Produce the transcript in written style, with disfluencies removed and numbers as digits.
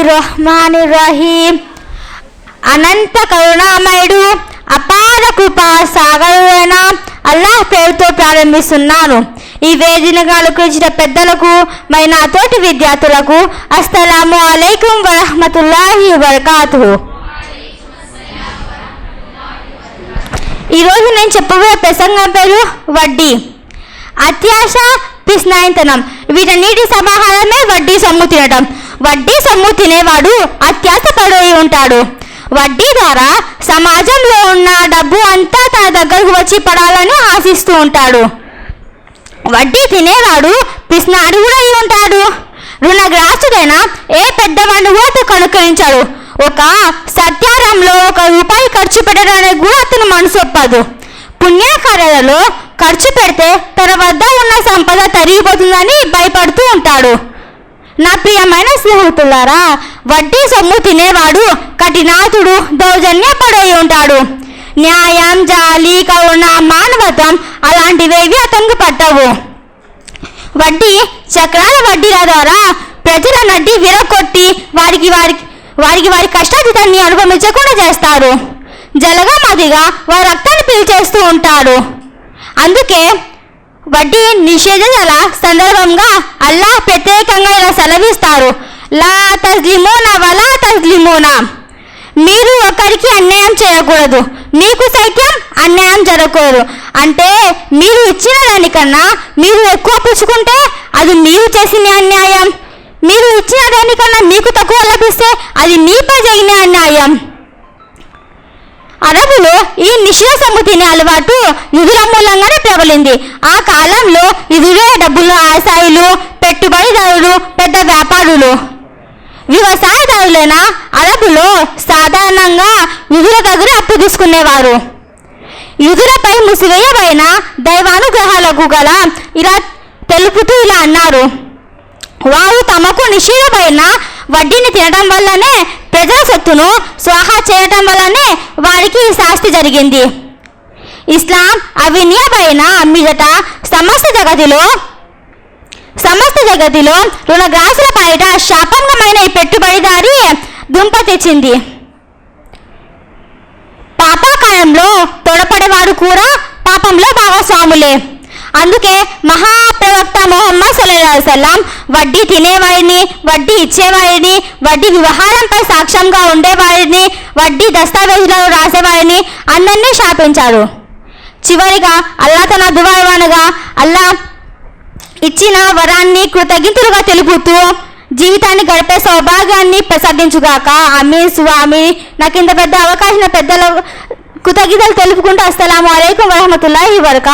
బిస్మిల్లాహిర్రహ్మానిర్రహీం. అనంత కరుణామయుడు అపార కృపా సాగరుడైన అల్లాహ్ పేరుతో ప్రారంభిస్తున్నాను. ఈ వేదికను అలంకరించిన పెద్దలకు మరి నా తోటి విద్యార్థులకు అస్సలాము అలైకుం వరహ్మతుల్లాహి వబరకాతుహు. ఈరోజు నేను చెప్పబోయే ప్రసంగం పేరు వడ్డీ. అత్యాశ, పిస్నాయంతనం వీటన్నిటి సమాహారమే వడ్డీ సొమ్ము తినడం. వడ్డీ సొమ్ము తినేవాడు అత్యాశ పడి ఉంటాడు. వడ్డీ ద్వారా సమాజంలో ఉన్న డబ్బు అంతా తన దగ్గరకు వచ్చి పడాలని ఆశిస్తూ ఉంటాడు. వడ్డీ తినేవాడు పిస్నాడు కూడా అయి ఉంటాడు. రుణగ్రాస్తుడైన ఏ పెద్దవాడిని కూడా కనుకరించాడు. ఒక సత్యారంలో ₹1 ఖర్చు పెట్టడానికి కూడా అతను మనసు ఒప్పదు. పుణ్యకార్యాలలో ఖర్చు పెడితే తన వద్ద ఉన్న సంపద తరిగిపోతుందని భయపడుతూ ఉంటాడు. నా ప్రియమైన స్నేహితులారా, వడ్డీ సొమ్ము తినేవాడు కఠినాతుడు, దౌర్జన్యపడై ఉంటాడు. న్యాయం, జాలి, కరుణ, మానవత్వం అలాంటివేవి అతనికి పట్టవు. వడ్డీ చక్రాల వడ్డీల ద్వారా ప్రజల నడ్డి విరగొట్టి వారి కష్టాజితాన్ని అనుభవించకుండా చేస్తారు. జలగమదిగా వారి రక్తాన్ని పీల్చేస్తూ ఉంటారు. అందుకే వడ్డీ నిషేధాల సందర్భంగా అల్లాహ్ ప్రత్యేకంగా ఇలా సెలవిస్తారు, లా తజ్లిమూనా వలా తజ్లిమూనా. మీరు ఒకరికి అన్యాయం చేయకూడదు, మీకు సైతం అన్యాయం జరగకూడదు. అంటే మీరు ఇచ్చిన దానికన్నా మీరు ఎక్కువ పుచ్చుకుంటే అది మీరు చేసిన అన్యాయం, మీరు ఇచ్చిన దానికన్నా మీకు తక్కువ లభిస్తే అది మీపై జరిగిన అన్యాయం. అరబులో ఈ నిషేధ సొమ్ము తినే అలవాటు యుధుల మూలంగానే ప్రబలింది. ఆ కాలంలో యుధులే డబ్బులు ఆశాయులు, పెట్టుబడిదారులు, పెద్ద వ్యాపారులు. వ్యవసాయదారులైన అరబులో సాధారణంగా యుధుల దగ్గర అప్పు తీసుకునేవారు. యుధులపై ముసివేయబడిన దైవానుగ్రహాలకు గల ఇలా తెలుపుతూ ఇలా అన్నారు, వారు తమకు నిషేధమైన వడ్డీని తినడం వల్లనే ప్రజల సొత్తును స్వాహా చేయడం వల్లనే వారికి ఈ శాస్తి జరిగింది. ఇస్లాం అవినీయమైన మీదట సమస్త జగతిలో రుణగ్రాసుల బయట శాపంగమైన ఈ పెట్టుబడిదారి దుంప తెచ్చింది. పాపకాలంలో తోడపడేవారు కూడా పాపంలో భాగస్వాములే. అందుకే మహాప్రవక్త ముహమ్మద్ సల్లల్లాహు అలైహి వసల్లం వడ్డీ తినేవారిని, వడ్డీ ఇచ్చేవారిని, వడ్డీ వ్యవహారంపై సాక్ష్యంగా ఉండేవారిని, వడ్డీ దస్తావేజులను రాసేవారిని అందరినీ శాపించారు. చివరిగా అల్లాహ్ తన దువానగా అల్లాహ్ ఇచ్చిన వరాన్ని కృతజ్ఞతలుగా తెలుపుతూ జీవితాన్ని గడిపే సౌభాగ్యాన్ని ప్రసాదించుగాక. ఆమీన్ స్వామి. నాకు ఇంత పెద్ద అవకాశం పెద్దల కృతజ్ఞతలు తెలుపుకుంటూ అస్సలాము అలైకుం వరహమతుల్లాహి వబరకాతుహు.